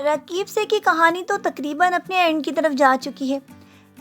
رقیب سے کی کہانی تو تقریباً اپنے اینڈ کی طرف جا چکی ہے۔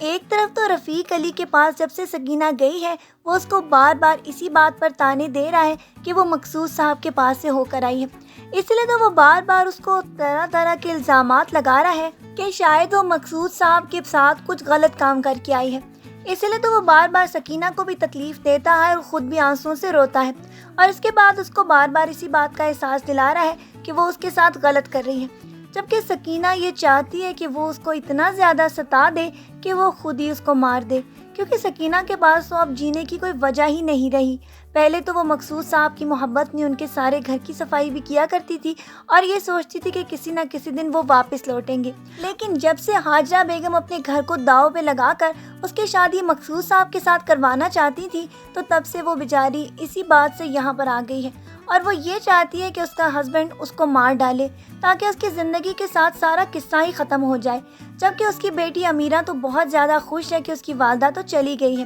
ایک طرف تو رفیق علی کے پاس جب سے سکینہ گئی ہے وہ اس کو بار بار اسی بات پر طعنے دے رہا ہے کہ وہ مقصود صاحب کے پاس سے ہو کر آئی ہے، اس لیے تو وہ بار بار اس کو طرح طرح کے الزامات لگا رہا ہے کہ شاید وہ مقصود صاحب کے ساتھ کچھ غلط کام کر کے آئی ہے، اسی لیے تو وہ بار بار سکینہ کو بھی تکلیف دیتا ہے اور خود بھی آنسوؤں سے روتا ہے، اور اس کے بعد اس کو بار بار اسی بات کا احساس دلا رہا ہے کہ وہ اس کے ساتھ غلط کر رہی ہے، جبکہ سکینہ یہ چاہتی ہے کہ وہ اس کو اتنا زیادہ ستا دے کہ وہ خود ہی اس کو مار دے، کیونکہ سکینہ کے پاس تو اب جینے کی کوئی وجہ ہی نہیں رہی۔ پہلے تو وہ مقصود صاحب کی محبت میں ان کے سارے گھر کی صفائی بھی کیا کرتی تھی اور یہ سوچتی تھی کہ کسی نہ کسی دن وہ واپس لوٹیں گے، لیکن جب سے حاجرہ بیگم اپنے گھر کو داؤ پہ لگا کر اس کی شادی مقصود صاحب کے ساتھ کروانا چاہتی تھی تو تب سے وہ بیچاری اسی بات سے یہاں پر آ گئی ہے، اور وہ یہ چاہتی ہے کہ اس کا ہسبینڈ اس کو مار ڈالے تاکہ اس کی زندگی کے ساتھ سارا قصہ ہی ختم ہو جائے، جبکہ اس کی بیٹی امیرہ تو بہت زیادہ خوش ہے کہ اس کی والدہ تو چلی گئی ہے۔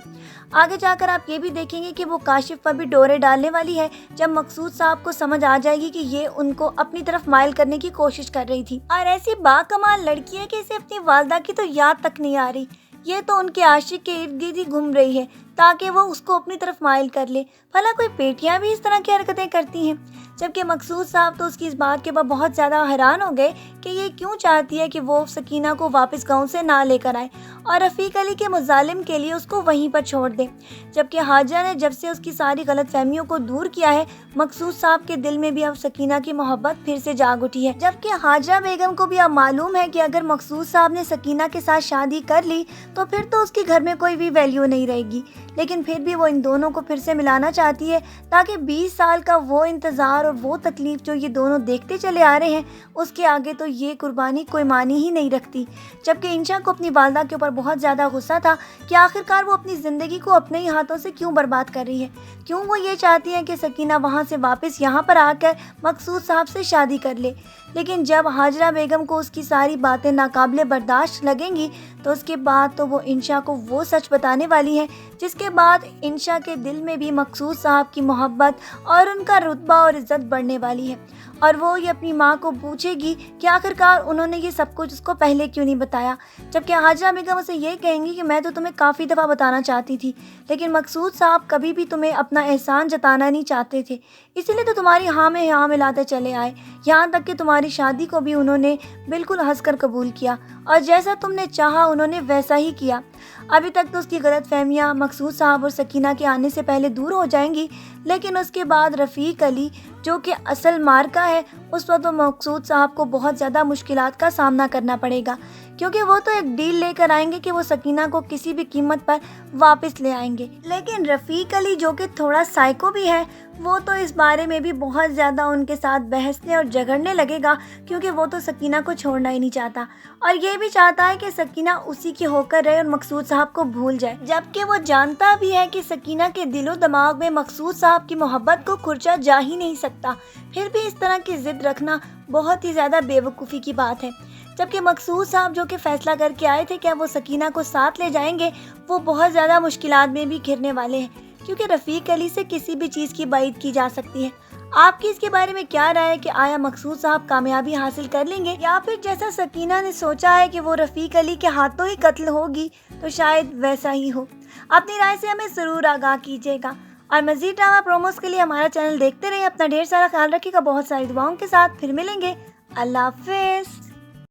آگے جا کر آپ یہ بھی دیکھیں گے کہ وہ کاشف پر بھی ڈورے ڈالنے والی ہے جب مقصود صاحب کو سمجھ آ جائے گی کہ یہ ان کو اپنی طرف مائل کرنے کی کوشش کر رہی تھی، اور ایسی باکمال لڑکی ہے کہ اسے اپنی والدہ کی تو یاد تک نہیں آ رہی، یہ تو ان کے عاشق کے ارد گرد ہی گھوم رہی ہے تاکہ وہ اس کو اپنی طرف مائل کر لے۔ بھلا کوئی بیٹیاں بھی اس طرح کی حرکتیں کرتی ہیں؟ جبکہ مقصود صاحب تو اس کی اس بات کے بعد بہت زیادہ حیران ہو گئے کہ یہ کیوں چاہتی ہے کہ وہ سکینہ کو واپس گاؤں سے نہ لے کر آئے اور رفیق علی کے مظالم کے لیے اس کو وہیں پر چھوڑ دے، جبکہ حاجرہ نے جب سے اس کی ساری غلط فہمیوں کو دور کیا ہے مقصود صاحب کے دل میں بھی اب سکینہ کی محبت پھر سے جاگ اٹھی ہے، جبکہ حاجرہ بیگم کو بھی اب معلوم ہے کہ اگر مقصود صاحب نے سکینہ کے ساتھ شادی کر لی تو پھر تو اس کے گھر میں کوئی بھی ویلیو نہیں رہے گی، لیکن پھر بھی وہ ان دونوں کو پھر سے ملانا چاہتی ہے تاکہ 20 سال کا وہ انتظار اور وہ تکلیف جو یہ دونوں دیکھتے چلے آ رہے ہیں اس کے آگے تو یہ قربانی کوئی معنی ہی نہیں رکھتی۔ جبکہ انشا کو اپنی والدہ کے اوپر بہت زیادہ غصہ تھا کہ آخرکار وہ اپنی زندگی کو اپنے ہی ہاتھوں سے کیوں برباد کر رہی ہے، کیوں وہ یہ چاہتی ہے کہ سکینہ وہاں سے واپس یہاں پر آ کر مقصود صاحب سے شادی کر لے، لیکن جب حاجرہ بیگم کو اس کی ساری باتیں ناقابل برداشت لگیں گی تو اس کے بعد تو وہ انشا کو وہ سچ بتانے والی ہے جس کے بعد انشا کے دل میں بھی مقصود صاحب کی محبت اور ان کا رتبہ اور عزت بڑھنے والی ہے، اور وہ یہ اپنی ماں کو پوچھے گی کہ آخرکار انہوں نے یہ سب کچھ اس کو پہلے کیوں نہیں بتایا، جبکہ حاجرہ بیگم اسے یہ کہیں گی کہ میں تو تمہیں کافی دفعہ بتانا چاہتی تھی لیکن مقصود صاحب کبھی بھی تمہیں اپنا احسان جتانا نہیں چاہتے تھے، اسی لیے تو تمہاری ہاں میں ہاں ملاتے چلے آئے، یہاں تک کہ تمہاری شادی کو بھی انہوں نے بالکل ہنس کر قبول کیا اور جیسا تم نے چاہا انہوں نے ویسا ہی کیا۔ ابھی تک تو اس کی غلط فہمیاں مقصود صاحب اور سکینہ کے آنے سے پہلے دور ہو جائیں گی، لیکن اس کے بعد رفیق علی جو کہ اصل مارکا ہے اس پر تو مقصود صاحب کو بہت زیادہ مشکلات کا سامنا کرنا پڑے گا، کیونکہ وہ تو ایک ڈیل لے کر آئیں گے کہ وہ سکینہ کو کسی بھی قیمت پر واپس لے آئیں گے، لیکن رفیق علی جو کہ تھوڑا سائیکو بھی ہے وہ تو اس بارے میں بھی بہت زیادہ ان کے ساتھ بحثنے اور جھگڑنے لگے گا، کیونکہ وہ تو سکینہ کو چھوڑنا ہی نہیں چاہتا اور یہ بھی چاہتا ہے کہ سکینہ اسی کی ہو کر رہے اور مقصود صاحب کو بھول جائے، جبکہ وہ جانتا بھی ہے کہ سکینہ کے دل و دماغ میں مقصود صاحب کی محبت کو کھرچا جا ہی نہیں سکتا، پھر بھی اس طرح کی ضد رکھنا بہت ہی زیادہ بے وقوفی کی بات ہے۔ جبکہ مقصود صاحب جو کہ فیصلہ کر کے آئے تھے کہ وہ سکینہ کو ساتھ لے جائیں گے وہ بہت زیادہ مشکلات میں بھی گھرنے والے ہیں، کیونکہ رفیق علی سے کسی بھی چیز کی بعید کی جا سکتی ہے۔ آپ کی اس کے بارے میں کیا رائے ہے کہ آیا مقصود صاحب کامیابی حاصل کر لیں گے یا پھر جیسا سکینہ نے سوچا ہے کہ وہ رفیق علی کے ہاتھوں ہی قتل ہوگی تو شاید ویسا ہی ہو؟ اپنی رائے سے ہمیں ضرور آگاہ کیجیے گا، اور مزید ڈرامہ پروموز کے لیے ہمارا چینل دیکھتے رہیے، اپنا ڈھیر سارا خیال رکھیے گا، بہت ساری دعاؤں کے ساتھ پھر ملیں گے، اللہ حافظ۔